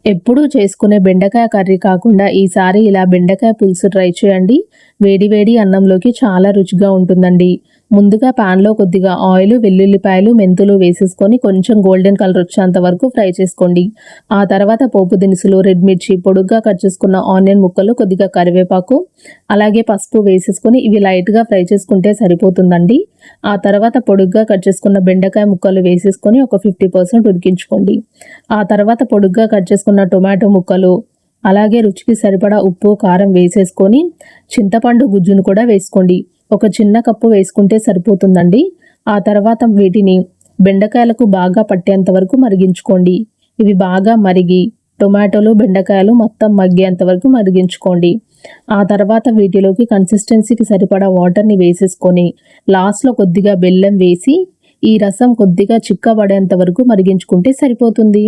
ఎప్పుడూ చేసుకునే బెండకాయ కర్రీ కాకుండా ఈసారి ఇలా బెండకాయ పులుసు ట్రై చేయండి. వేడి వేడి అన్నంలోకి చాలా రుచిగా ఉంటుందండి. ముందుగా పాన్‌లో కొద్దిగా ఆయిల్, వెల్లుల్లిపాయలు, మెంతులు వేసేసుకొని కొంచెం గోల్డెన్ కలర్ వచ్చేంత వరకు ఫ్రై చేసుకోండి. ఆ తర్వాత పోపు దినుసులు, రెడ్ మిర్చి, పొడుగ్గా కట్ చేసుకున్న ఆనియన్ ముక్కలు, కొద్దిగా కరివేపాకు, అలాగే పసుపు వేసేసుకొని ఇవి లైట్‌గా ఫ్రై చేసుకుంటే సరిపోతుందండి. ఆ తర్వాత పొడుగ్గా కట్ చేసుకున్న బెండకాయ ముక్కలు వేసేసుకొని ఒక 50% ఉడికించుకోండి. ఆ తర్వాత పొడుగ్గా కట్ చేసుకున్న టొమాటో ముక్కలు, అలాగే రుచికి సరిపడా ఉప్పు, కారం వేసేసుకొని చింతపండు గుజ్జును కూడా వేసుకోండి. ఒక చిన్న కప్పు వేసుకుంటే సరిపోతుందండి. ఆ తర్వాత వీటిని బెండకాయలకు బాగా పట్టేంత వరకు మరిగించుకోండి. ఇవి బాగా మరిగి టొమాటోలు, బెండకాయలు మొత్తం మగ్గేంత వరకు మరిగించుకోండి. ఆ తర్వాత వీటిలోకి కన్సిస్టెన్సీకి సరిపడా వాటర్‌ని వేసేసుకొని లాస్ట్‌లో కొద్దిగా బెల్లం వేసి ఈ రసం కొద్దిగా చిక్కబడేంత వరకు మరిగించుకుంటే సరిపోతుంది.